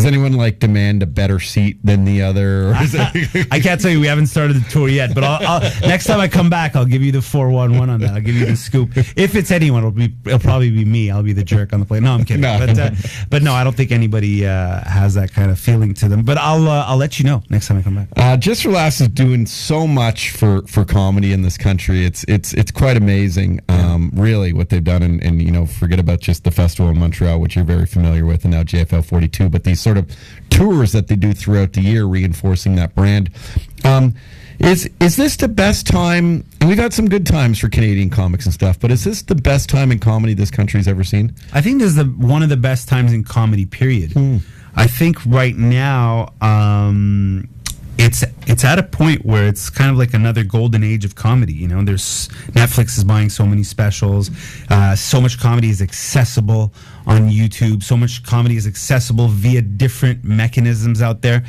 anyone like demand a better seat than the other? Or is it... I can't tell you. We haven't started the tour yet, but I'll next time I come back, I'll give you the 411 on that. I'll give you the scoop. If it's anyone, it'll probably be me. I'll be the jerk on the plane. No, I'm kidding. No. But no, I don't think anybody has that kind of feeling to them. But I'll let you know next time I come back. Just for Laughs is doing so much for comedy in this country. It's quite amazing, really, what they've done. And forget about just the festival in Montreal, which you're very familiar with, and now JFL 42. But these sort of tours that they do throughout the year, reinforcing that brand. Is this the best time? And we've had some good times for Canadian comics and stuff, but is this the best time in comedy this country's ever seen? I think this is one of the best times in comedy, period. I think right now, it's at a point where it's kind of like another golden age of comedy. There's Netflix is buying so many specials. So much comedy is accessible on YouTube. So much comedy is accessible via different mechanisms out there.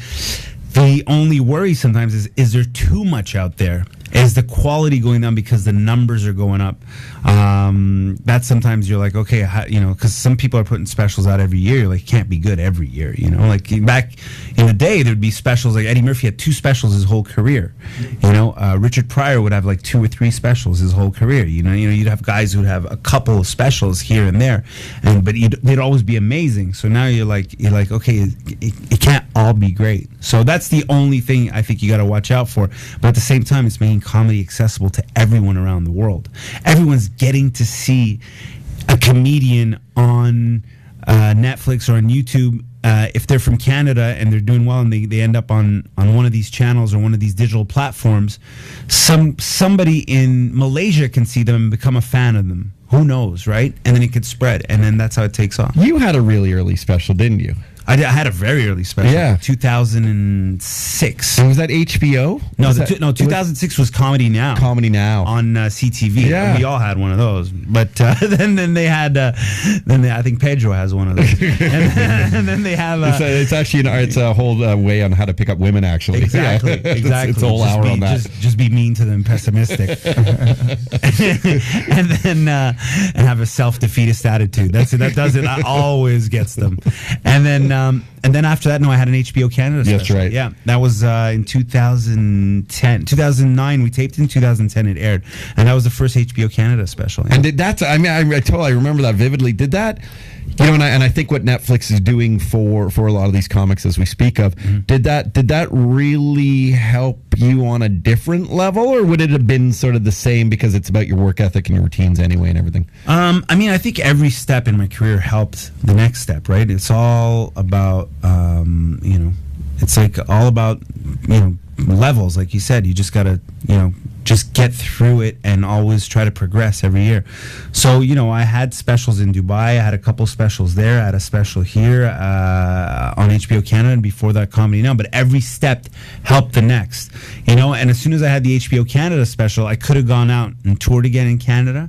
The only worry sometimes is there too much out there? Is the quality going down because the numbers are going up? That sometimes you're like, okay, because some people are putting specials out every year. You're like, can't be good every year, Like back in the day, there'd be specials like Eddie Murphy had 2 specials his whole career. Richard Pryor would have like 2 or 3 specials his whole career. You'd have guys who'd have a couple of specials here and there, but they'd always be amazing. So now you're like, okay, it can't all be great. So that's the only thing I think you got to watch out for. But at the same time, it's making comedy accessible to everyone around the world. Everyone's getting to see a comedian on Netflix or on YouTube. If they're from Canada and they're doing well and they end up on one of these channels or one of these digital platforms, somebody in Malaysia can see them and become a fan of them. Who knows, right? And then it could spread, and then that's how it takes off. You had a really early special, didn't you? I had a very early special. Yeah. 2006. And was that HBO? No, 2006 was Comedy Now. Comedy Now. On CTV. Yeah. We all had one of those. But then they had, I think Pedro has one of those. and then they have... it's actually it's a whole way on how to pick up women, actually. Exactly. Exactly. It's a whole hour on that. Just be mean to them, pessimistic. and then and have a self-defeatist attitude. That does it. That always gets them. And then after that, I had an HBO Canada special. That's right. Yeah, that was in 2010. 2009, we taped in 2010, it aired. And that was the first HBO Canada special. Yeah. And I remember that vividly. Did that, and I think what Netflix is doing for a lot of these comics as we speak of, did that really help you on a different level, or would it have been sort of the same because it's about your work ethic and your routines anyway and everything? I think every step in my career helped the next step, right? It's all about, it's like all about, levels. Like you said, you just got to, just get through it and always try to progress every year. So, I had specials in Dubai. I had a couple specials there. I had a special here on HBO Canada, and before that, Comedy Now. But every step helped the next, And as soon as I had the HBO Canada special, I could have gone out and toured again in Canada.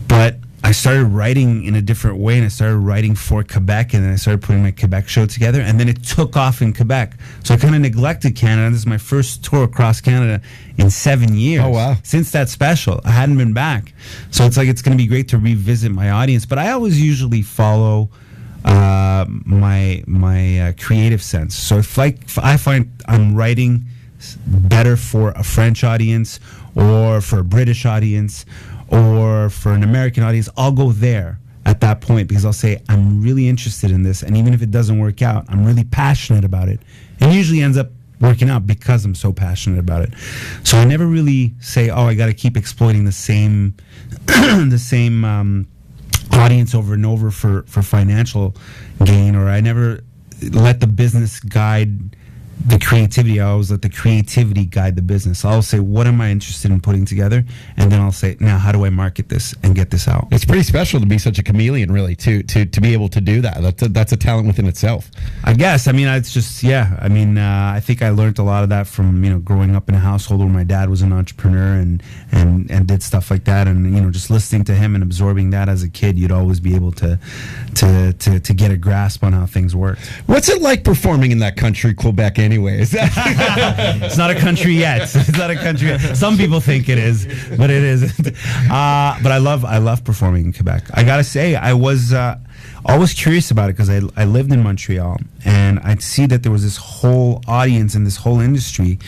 But I started writing in a different way, and I started writing for Quebec, and then I started putting my Quebec show together, and then it took off in Quebec. So I kind of neglected Canada. This is my first tour across Canada in 7 years. Oh, wow. Since that special. I hadn't been back. So it's like it's going to be great to revisit my audience. But I always usually follow my creative sense. So if I find I'm writing better for a French audience or for a British audience or for an American audience, I'll go there at that point because I'll say, I'm really interested in this, and even if it doesn't work out, I'm really passionate about it. And it usually ends up working out because I'm so passionate about it. So I never really say, I got to keep exploiting the same audience over and over for financial gain, or I never let the business guide the creativity. I always let the creativity guide the business. I'll say, what am I interested in putting together? And then I'll say, now how do I market this and get this out? It's pretty special to be such a chameleon, really, to be able to do that. That's a talent within itself. I guess. It's just, I think I learned a lot of that from, growing up in a household where my dad was an entrepreneur and did stuff like that. And, just listening to him and absorbing that as a kid, you'd always be able to get a grasp on how things work. What's it like performing in that country, Quebec, anyways? It's not a country yet. It's not a country yet. Some people think it is, but it isn't. But I love performing in Quebec. I gotta say, I was always curious about it because I lived in Montreal, and I'd see that there was this whole audience and this whole industry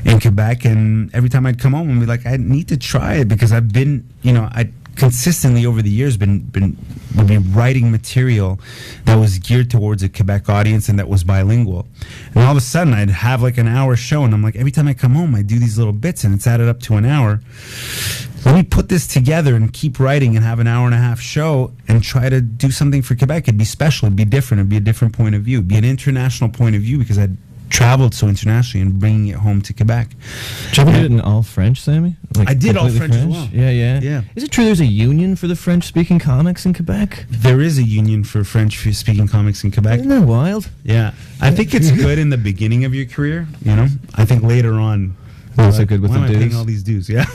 in Quebec, and every time I'd come home and be like, I need to try it because I've been, I consistently over the years would be writing material that was geared towards a Quebec audience and that was bilingual. And all of a sudden I'd have like an hour show, and I'm like, every time I come home I do these little bits and it's added up to an hour. Let me put this together and keep writing and have an hour and a half show and try to do something for Quebec. It'd be special, it'd be different, it'd be a different point of view, it'd be an international point of view because I'd traveled so internationally and bringing it home to Quebec. Did you ever do it in all French, Sammy? Like I did all French as well. Yeah. Is it true there's a union for the French-speaking comics in Quebec? There is a union for French-speaking comics in Quebec. Isn't that wild? Yeah. I think it's good in the beginning of your career, I think later on, not so good with why the am I dues. paying all these dues? Yeah. Like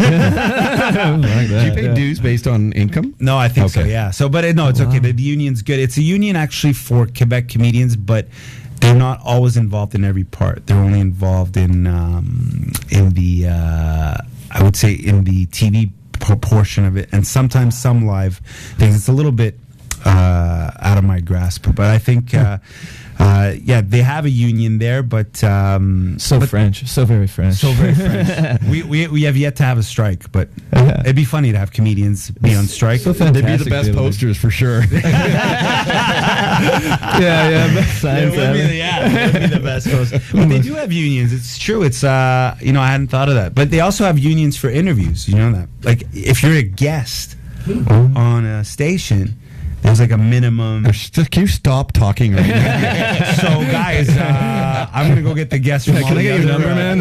that, Do you pay dues based on income? No, I think so, Okay. yeah. So, but it's okay. The union's good. It's a union actually for Quebec comedians, but they're not always involved in every part. They're only involved in the I would say in the TV portion of it, and sometimes some live things. It's a little bit out of my grasp, but I think they have a union there, but French, so very French. So very French. we have yet to have a strike, but it'd be funny to have comedians be on strike. So They'd be the fantastic, best dude. posters for sure. Best signs ever. It would be the best post. But they do have unions. It's true. It's I hadn't thought of that. But they also have unions for interviews. You know that? Like if you're a guest on a station, there's like a minimum. Can you stop talking right now? So guys, I'm gonna go get the guest from. Can I get your number, man?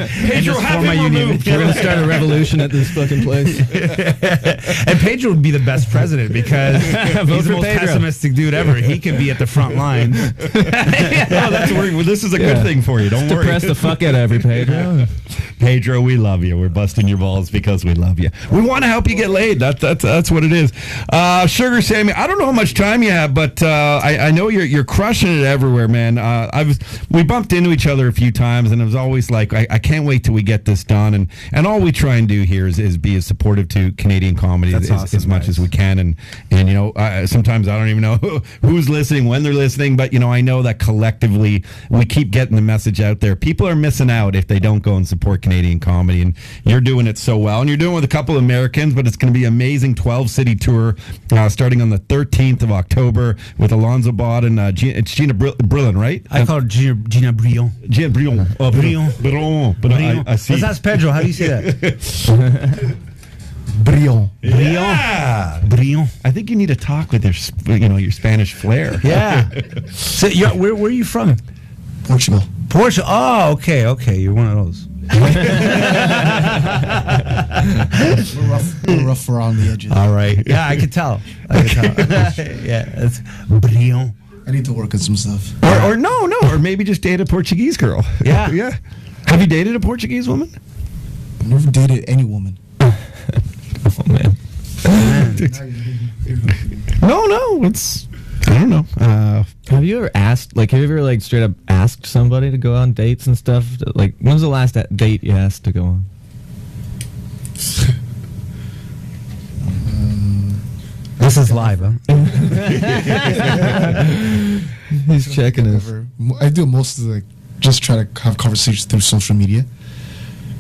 Pedro, have my union. We're gonna start a revolution at this fucking place. And Pedro would be the best president because Vote he's the for most Pedro. pessimistic dude ever. He could be at the front line. This is a good thing for you. Don't worry. Depress the fuck out of every Pedro. Pedro, we love you. We're busting your balls because we love you. We want to help you get laid. That's what it is. Sugar Sammy, I don't know how much time you have, but I know you're crushing it everywhere, man. We bumped into each other a few times, and it was always like, I can't wait till we get this done. And all we try and do here is be as supportive to Canadian comedy as much as we can. And sometimes I don't even know who's listening, when they're listening, but I know that collectively we keep getting the message out there. People are missing out if they don't go and support Canadian comedy, and you're doing it so well. And you're doing it with a couple of Americans, but it's going to be an amazing 12-city tour starting on the 13th of October with Alonzo Bott and it's Gina Brillon, right? I call her Gina Brion. Gina Brion. Oh, Brion. I see. Let's ask Pedro. How do you say that? Brion. Yeah. Brion. I think you need to talk with your Spanish flair. Yeah. So where are you from? Portugal. Portugal. Oh, okay. You're one of those. We're rough around the edges. All right. Yeah, I could tell. Yeah, it's Brion. I need to work on some stuff. Or maybe just date a Portuguese girl. Yeah. Yeah. Have you dated a Portuguese woman? I've never dated any woman. Oh man. No, it's I don't know. Have you ever asked, straight up asked somebody to go on dates and stuff? Like, when's the last date you asked to go on? This is live, huh? He's checking us. I do most of just try to have conversations through social media.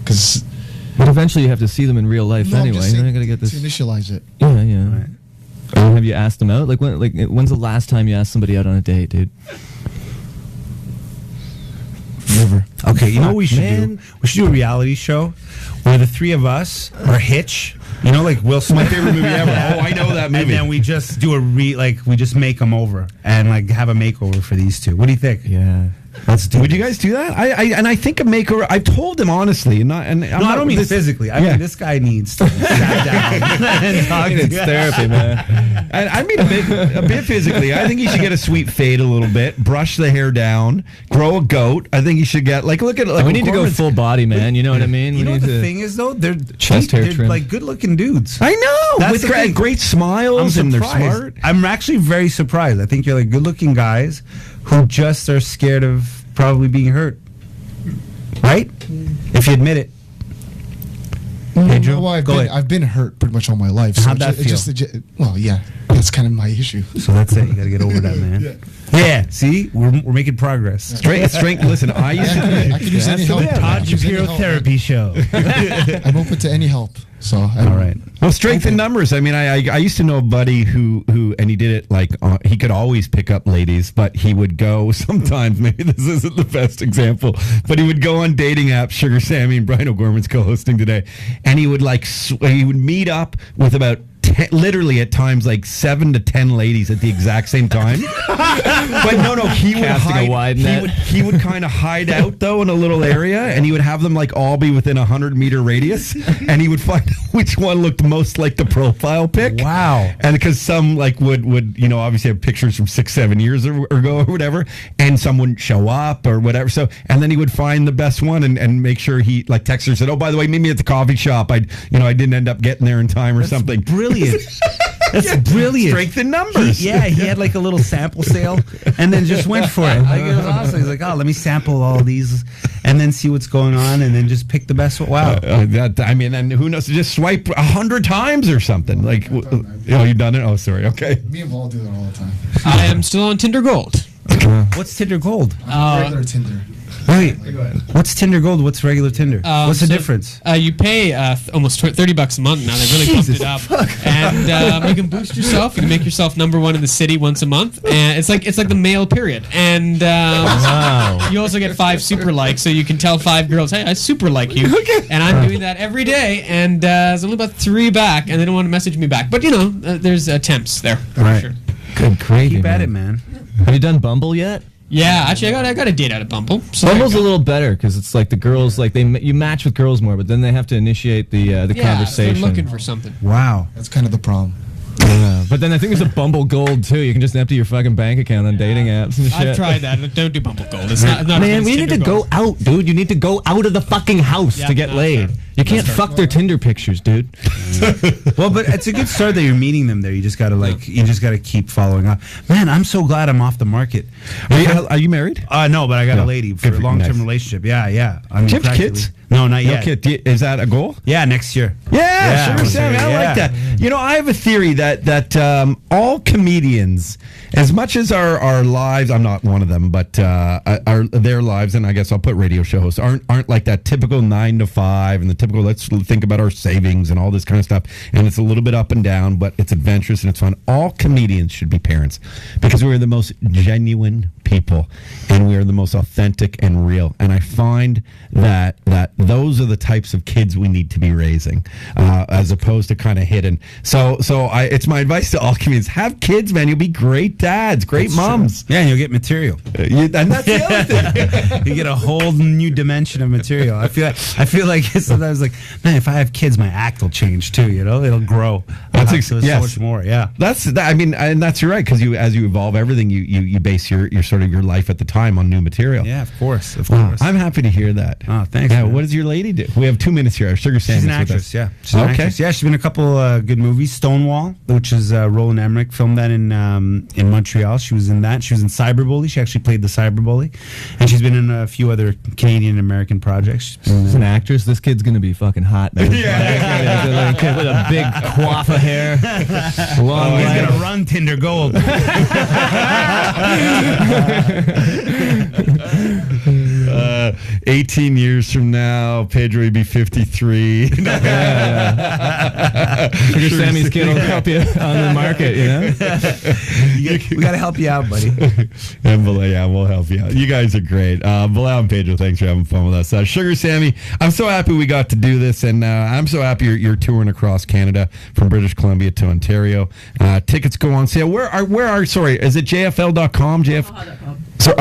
Because But eventually you have to see them in real life anyway. You're not gonna get this. To initialize it. Yeah. Right. Or have you asked them out? When's the last time you asked somebody out on a date, dude? Never. Okay, you know what we should man. do? We should do a reality show where the three of us are Hitch. You know, like Will Smith. My favorite movie ever. Oh, I know that movie. And then we just do we just make them over and have a makeover for these two. What do you think? Yeah. Let's do. Would you guys do that? I think a makeover. I've told him honestly, I don't mean physically. I mean this guy needs to sit down and talk. It's therapy, man. And I mean a bit physically. I think he should get a sweet fade a little bit, brush the hair down, grow a goat. I think he should get look at it. We need to go full body, man. You know what I mean? You know we what need the to thing is though? They're chest hair trim. like good looking dudes. I know. That's With the thing. great smiles and they're smart. I'm actually very surprised. I think you're good looking guys who just are scared of probably being hurt. Right? If you admit it. Pedro, Well, I've been hurt pretty much all my life. How'd that feel? Well, yeah. That's kind of my issue. So that's it. You got to get over that, man. Yeah. See, we're making progress. Strength. Listen, I used to. I can use any help. Todd Shapiro Therapy Show. I'm open to any help. So All right. Well, strength in numbers. I mean, I used to know a buddy who and he did it like he could always pick up ladies, but he would go sometimes. Maybe this isn't the best example, but he would go on dating apps. Sugar Sammy and Brian O'Gorman's co-hosting today, and he would he would meet up with about. Literally at times like 7 to 10 ladies at the exact same time. But no, he would hide. He would kind of hide out though in a little area, and he would have them like all be within 100-meter radius, and he would find which one looked most like the profile pic. Wow! And because some like would obviously have pictures from 6-7 years ago or whatever, and some wouldn't show up or whatever. So and then he would find the best one and make sure he like texted her and said, "Oh, by the way, meet me at the coffee shop. I didn't end up getting there in time or something." Brilliant. That's brilliant. Strength in numbers. He had like a little sample sale and then just went for it. Like, it was awesome. He's like, oh, let me sample all these and then see what's going on and then just pick the best one. Wow. And who knows? Just swipe 100 times or something. Like, you've done it? Oh, sorry. Okay. Me and Paul do that all the time. I am still on Tinder Gold. What's Tinder Gold? Regular Tinder. Wait, what's Tinder Gold? What's regular Tinder? What's the difference? You pay almost $30 a month now. They really bumped it up, and you can boost yourself. You can make yourself #1 in the city once a month, and it's like the male period. And you also get 5 super likes, so you can tell 5 girls, "Hey, I super like you," and I'm doing that every day. And there's only about 3 back, and they don't want to message me back. But there's attempts there. Right. For sure. Good gravy. Keep at it, man. Have you done Bumble yet? Yeah, actually, I got a date out of Bumble. So Bumble's a little better because it's like the girls, like you match with girls more, but then they have to initiate the conversation. They're looking for something. Wow, that's kind of the problem. Yeah, but then I think there's a Bumble Gold too. You can just empty your fucking bank account on dating apps and shit. I've tried that. Don't do Bumble Gold. It's not Man, we need to go out, dude. You need to go out of the fucking house to get laid. You can't fuck their Tinder pictures, dude. Well, but it's a good start that you're meeting them there. You just gotta keep following up. Man, I'm so glad I'm off the market. Are you married? No, but I got a lady for a long-term relationship. Yeah. I mean, do you have kids? No, not yet. No kid. Is that a goal? Yeah, next year. Yeah, sure, Sammy. I like that. I have a theory that all comedians, as much as our lives, I'm not one of them, but their lives, and I guess I'll put radio show hosts, aren't like that typical 9 to 5 and the typical let's think about our savings and all this kind of stuff. And it's a little bit up and down, but it's adventurous and it's fun. All comedians should be parents because we're the most genuine people and we are the most authentic and real. And I find that those are the types of kids we need to be raising, as opposed to kind of hidden. So it's my advice to all comedians: have kids, man. You'll be great dads, great moms. True. Yeah, and you'll get material. And that's the other thing. You get a whole new dimension of material. I feel like sometimes like, man, if I have kids, my act will change too. It'll grow. So much more. Yeah, and that's right, because as you evolve everything, you base your sort of your life at the time on new material. Yeah, of course. I'm happy to hear that. Oh, thanks. Yeah, what does your lady do? We have 2 minutes here. Sugar Sammy. She's an actress. Yeah, she's an actress. Yeah, she's been in a couple good movies. Stonewall, which is Roland Emmerich, filmed that in Montreal. She was in that. She was in Cyberbully. She actually played the Cyberbully, and she's been in a few other Canadian and American projects. She's an actress. This kid's gonna be fucking hot, man. Yeah. With a big coif of hair. Long He's gonna run Tinder Gold. 18 years from now, Pedro will be 53. Sugar Sammy's kid will help you on the market, We got to help you out, buddy. And we'll help you out. You guys are great. Bilal and Pedro, thanks for having fun with us. Sugar Sammy, I'm so happy we got to do this, and I'm so happy you're touring across Canada from British Columbia to Ontario. Tickets go on sale. Sorry, is it JFL.com? So,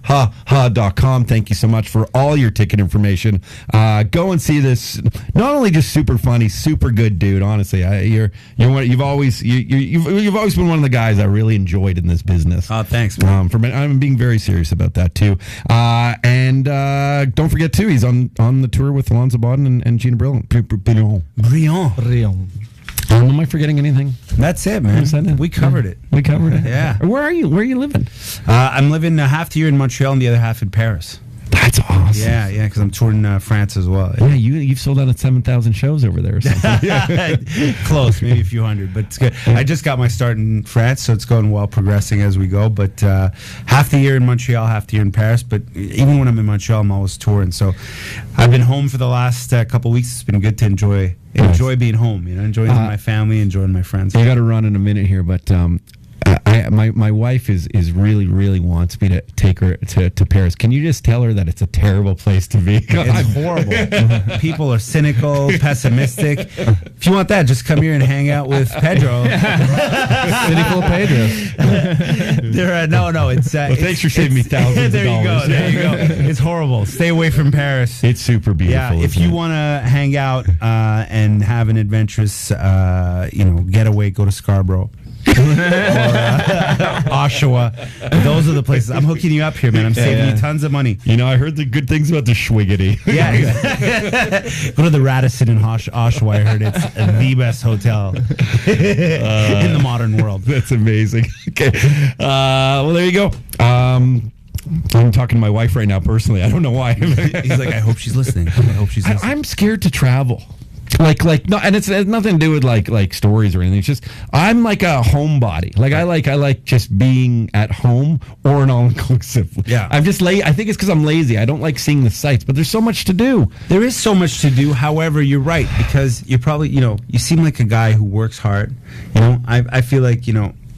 ha.com. Thank you so much for all your ticket information. Go and see this. Not only just super funny, super good dude. Honestly, you've always been one of the guys I really enjoyed in this business. Oh, thanks, man. I'm being very serious about that too. And don't forget too, he's on the tour with Alonzo Bodden and Gina Brilliant. Am I forgetting anything? That's it, man. We covered it. Yeah. Where are you living? I'm living half the year in Montreal and the other half in Paris. That's awesome. Yeah, because I'm touring France as well. Yeah, you've sold out at 7,000 shows over there or something. Close, maybe a few hundred, but it's good. I just got my start in France, so it's going well, progressing as we go. But half the year in Montreal, half the year in Paris. But even when I'm in Montreal, I'm always touring. So I've been home for the last couple weeks. It's been good to enjoy being home. Enjoying my family, enjoying my friends. You got to run in a minute here, but my wife is really wants me to take her to Paris. Can you just tell her that it's a terrible place to be? It's horrible. People are cynical, pessimistic. If you want that, just come here and hang out with Pedro. Cynical Pedro. No. It's thanks for saving me thousands of dollars. There you go. It's horrible. Stay away from Paris. It's super beautiful. Yeah, if you want to hang out and have an adventurous, getaway, go to Scarborough. Or Oshawa. Those are the places. I'm hooking you up here, man. I'm saving you tons of money. I heard the good things about the Schwiggity. Yeah. Go to the Radisson in Oshawa. I heard it's the best hotel in the modern world. That's amazing. Okay. Well, there you go. I'm talking to my wife right now personally. I don't know why. He's like, I hope she's listening. I'm scared to travel. No, and it's nothing to do with like stories or anything. It's just I'm like a homebody. Like I like just being at home or an all-inclusive. Yeah, I'm just I think it's because I'm lazy. I don't like seeing the sights, but there's so much to do. There is so much to do. However, you're right, because you're probably you seem like a guy who works hard. I feel like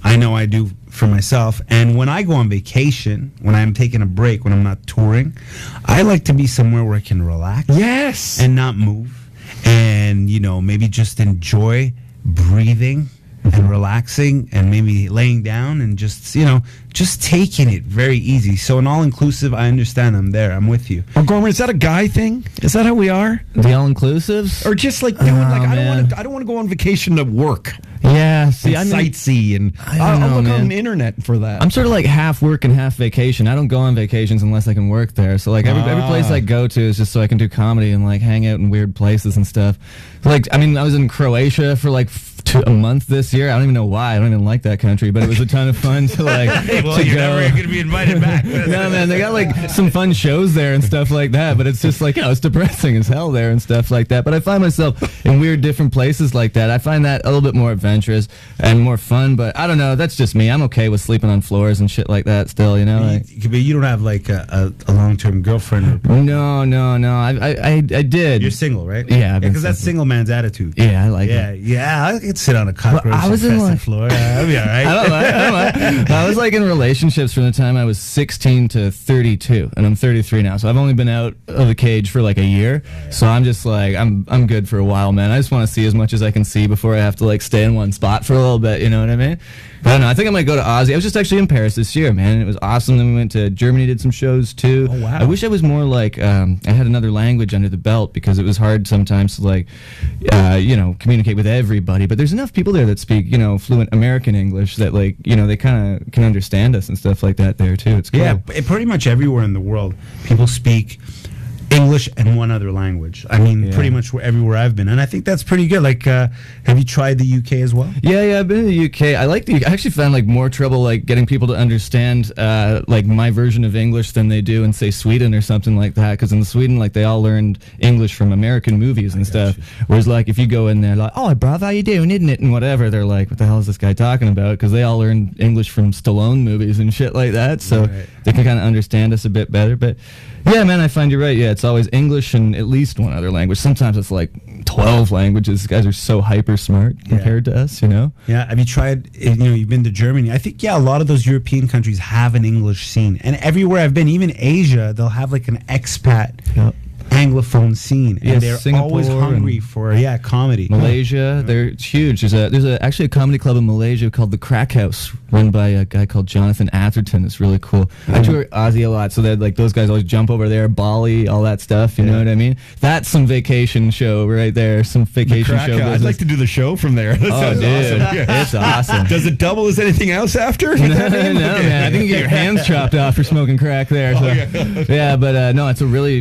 I know I do for myself. And when I go on vacation, when I'm taking a break, when I'm not touring, I like to be somewhere where I can relax. Yes, and not move. And maybe just enjoy breathing and relaxing, and maybe laying down and just taking it very easy. So an all-inclusive, I understand. I'm there. I'm with you. Well, Gorman, is that a guy thing? Is that how we are? The all-inclusives? Or just like doing I don't want to go on vacation to work. Yeah, see, and sightsee, and I'll look on the internet for that. I'm sort of like half work and half vacation. I don't go on vacations unless I can work there. So like every place I go to is just so I can do comedy and like hang out in weird places and stuff. Like, I was in Croatia for like a month this year. I don't even know why. I don't even like that country, but it was a ton of fun to like. Well, you're never going to be invited back. No, man, they got like some fun shows there and stuff like that. But it's just like it's depressing as hell there and stuff like that. But I find myself in weird different places like that. I find that a little bit more adventurous and more fun. But I don't know. That's just me. I'm okay with sleeping on floors and shit like that. Still, But you don't have like a long-term girlfriend. No. I did. You're single, right? Yeah, because that's single man's attitude. Yeah, I like it. Yeah. I could sit on a cockroach I was in like floor. I'll be all right. I don't know. I was like in relationships from the time I was 16 to 32, and I'm 33 now. So I've only been out of the cage for like a year. Yeah. So I'm just like I'm good for a while, man. I just want to see as much as I can see before I have to like stay in one spot for a little bit. You know what I mean? But I don't know. I think I might go to Aussie. I was just actually in Paris this year, man. And it was awesome. Then we went to Germany, did some shows too. Oh wow! I wish I was more like I had another language under the belt, because it was hard sometimes to like communicate with everybody. But there's enough people there that speak fluent American English that like they kind of can understand us and stuff like that there too. It's cool. Yeah, pretty much everywhere in the world people speak English and one other language. Pretty much everywhere I've been, and I think that's pretty good. Like, have you tried the UK as well? Yeah, I've been in the UK. I actually found like more trouble like getting people to understand like my version of English than they do in say Sweden or something like that. Because in Sweden, like they all learned English from American movies and stuff. Whereas like if you go in there like, oh, bruv, how you doing, isn't it, and whatever, they're like, what the hell is this guy talking about? Because they all learned English from Stallone movies and shit like that. So they can kind of understand us a bit better. But yeah, man, I find you're right. Yeah, it's always English and at least one other language. Sometimes it's like 12 languages. These guys are so hyper smart compared to us, Yeah. Have you tried, you've been to Germany. I think, a lot of those European countries have an English scene. And everywhere I've been, even Asia, they'll have like an expat Anglophone scene. And they're Singapore always hungry for, comedy. Malaysia, they're huge. There's actually a comedy club in Malaysia called the Crack House, run by a guy called Jonathan Atherton. It's really cool. I tour Aussie a lot, so that like those guys always jump over there, Bali, all that stuff. You know what I mean? That's some vacation show right there. Some vacation show. I'd like to do the show from there. That sounds awesome. It's awesome. Does it double as anything else after? No, man. I think you get your hands chopped off for smoking crack there. So. Yeah, but no, it's a really